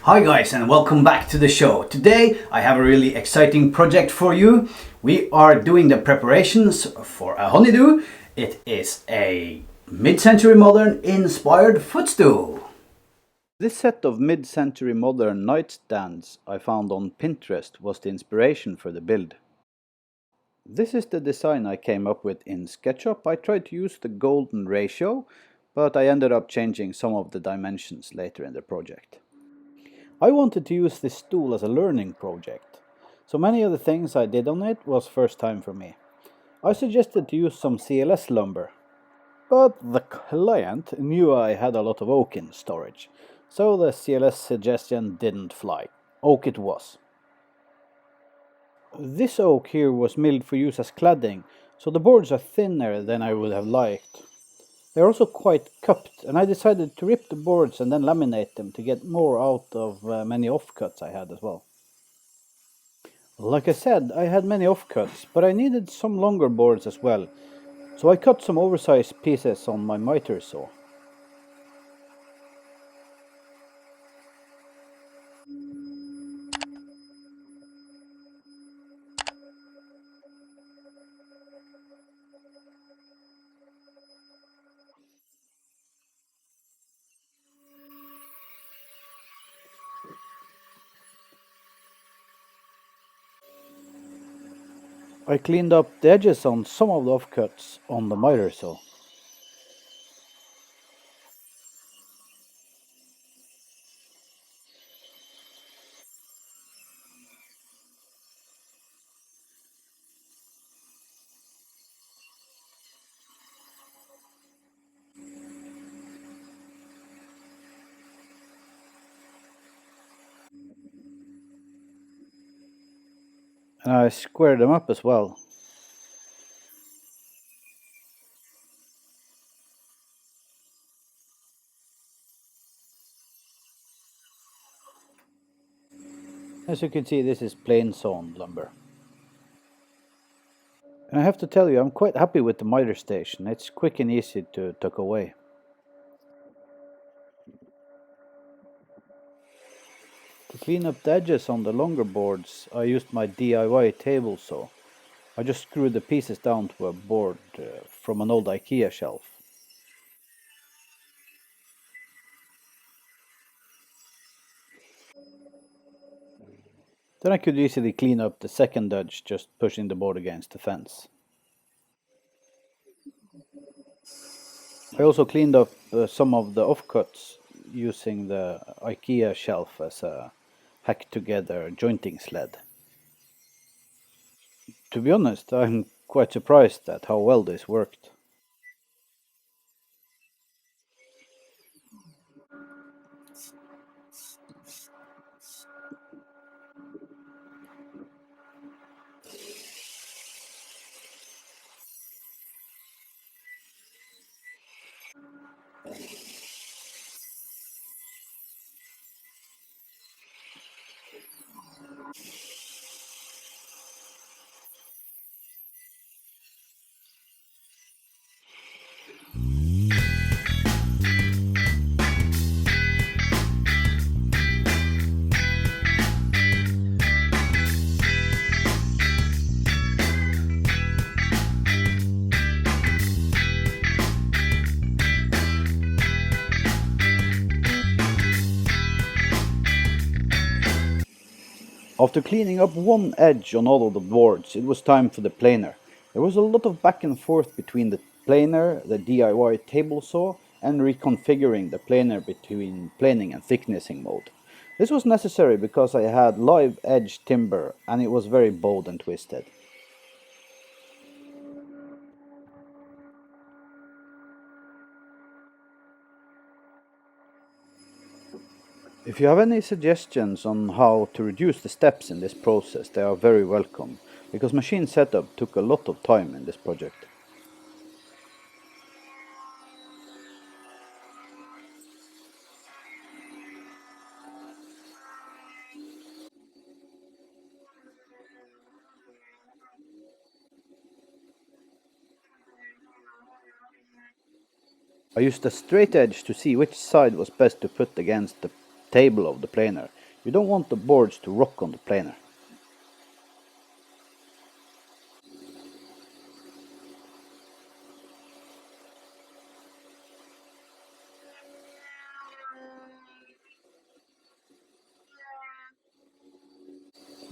Hi guys, and welcome back to the show. Today I have a really exciting project for you. We are doing the preparations for a honeydoo. It is a mid-century modern inspired footstool. This set of mid-century modern nightstands I found on Pinterest was the inspiration for the build. This is the design I came up with in SketchUp. I tried to use the golden ratio, but I ended up changing some of the dimensions later in the project. I wanted to use this stool as a learning project, so many of the things I did on it was first time for me. I suggested to use some CLS lumber, but the client knew I had a lot of oak in storage, so the CLS suggestion didn't fly. Oak it was. This oak here was milled for use as cladding, so the boards are thinner than I would have liked. They're also quite cupped, and I decided to rip the boards and then laminate them to get more out of many offcuts I had as well. Like I said, I had many offcuts, but I needed some longer boards as well, so I cut some oversized pieces on my miter saw. I cleaned up the edges on some of the offcuts on the miter saw. And I squared them up as well. As you can see, this is plain sawn lumber. And I have to tell you, I'm quite happy with the miter station. It's quick and easy to tuck away. To clean up the edges on the longer boards, I used my DIY table saw. I just screwed the pieces down to a board from an old IKEA shelf. Then I could easily clean up the second edge just pushing the board against the fence. I also cleaned up some of the offcuts using the IKEA shelf as a hack together jointing sled. To be honest, I'm quite surprised at how well this worked. After cleaning up one edge on all of the boards, it was time for the planer. There was a lot of back and forth between the planer, the DIY table saw, and reconfiguring the planer between planing and thicknessing mode. This was necessary because I had live edge timber and it was very bowed and twisted. If you have any suggestions on how to reduce the steps in this process, they are very welcome, because machine setup took a lot of time in this project. I used a straight edge to see which side was best to put against the table of the planer. You don't want the boards to rock on the planer.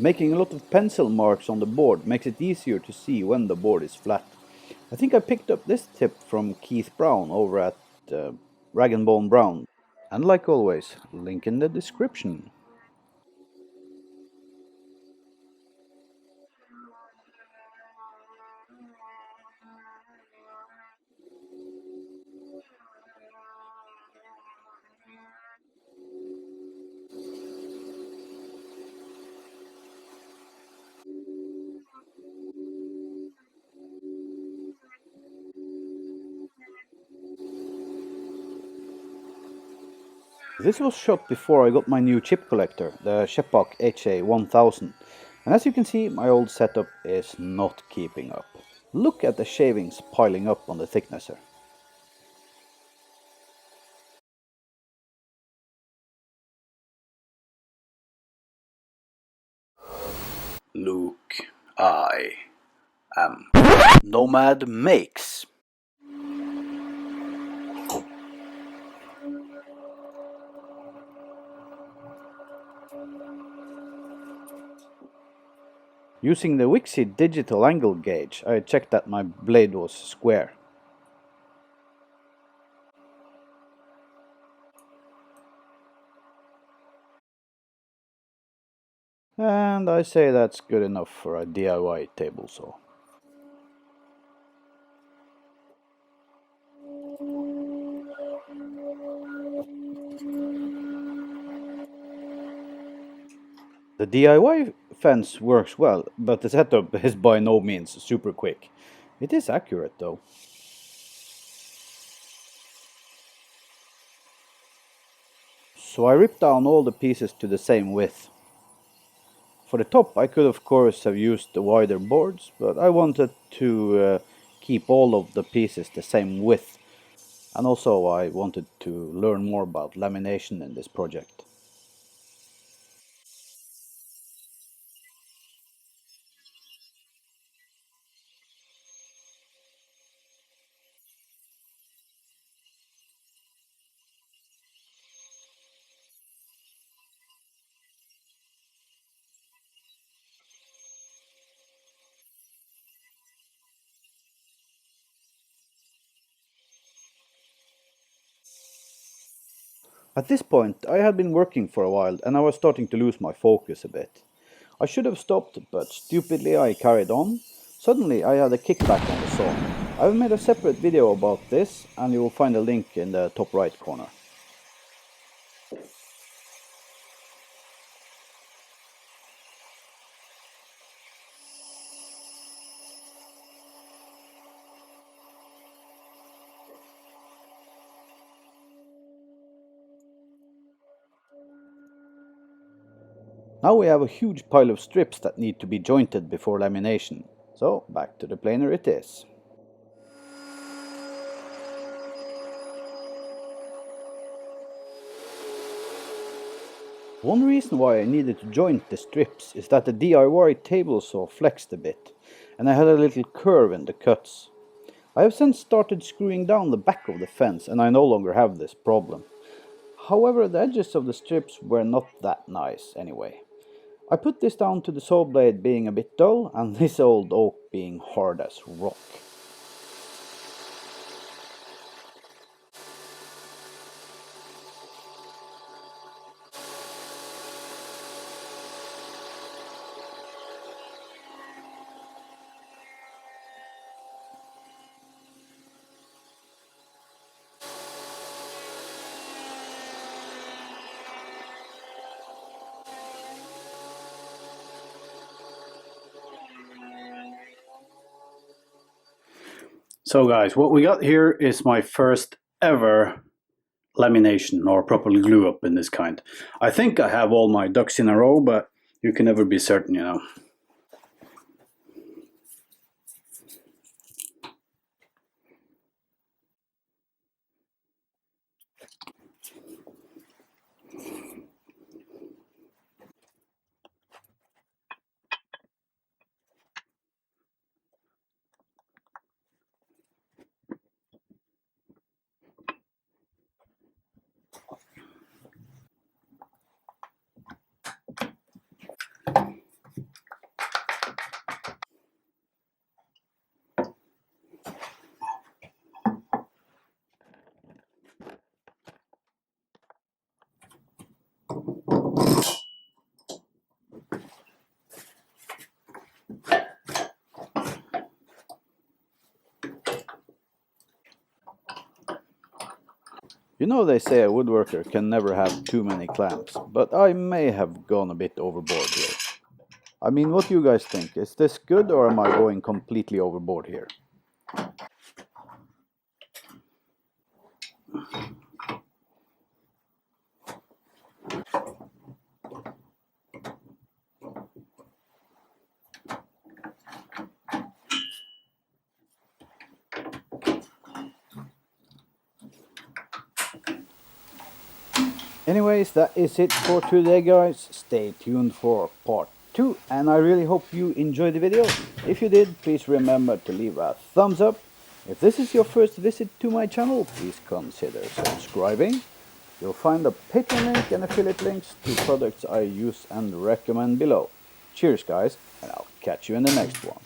Making a lot of pencil marks on the board makes it easier to see when the board is flat. I think I picked up this tip from Keith Brown over at Rag and Bone Brown. And like always, link in the description. This was shot before I got my new chip collector, the Shepak HA1000, and as you can see my old setup is not keeping up. Look at the shavings piling up on the thicknesser. Luke, I am Nomad Makes. Using the Wixie digital angle gauge, I checked that my blade was square. And I say that's good enough for a DIY table saw. The DIY fence works well, but the setup is by no means super quick. It is accurate though. So I ripped down all the pieces to the same width. For the top I could of course have used the wider boards, but I wanted to keep all of the pieces the same width. And also I wanted to learn more about lamination in this project. At this point I had been working for a while and I was starting to lose my focus a bit. I should have stopped, but stupidly I carried on. Suddenly I had a kickback on the saw. I've made a separate video about this and you will find a link in the top right corner. Now we have a huge pile of strips that need to be jointed before lamination. So back to the planer it is. One reason why I needed to joint the strips is that the DIY table saw flexed a bit, and I had a little curve in the cuts. I have since started screwing down the back of the fence and I no longer have this problem. However, the edges of the strips were not that nice anyway. I put this down to the saw blade being a bit dull and this old oak being hard as rock. So guys, what we got here is my first ever lamination or properly glue up in this kind. I think I have all my ducks in a row, but you can never be certain, you know. You know they say a woodworker can never have too many clamps, but I may have gone a bit overboard here. I mean, what do you guys think? Is this good or am I going completely overboard here? Anyways, that is it for today, guys. Stay tuned for part 2, and I really hope you enjoyed the video. If you did, please remember to leave a thumbs up. If this is your first visit to my channel, please consider subscribing. You'll find a Patreon link and affiliate links to products I use and recommend below. Cheers, guys, and I'll catch you in the next one.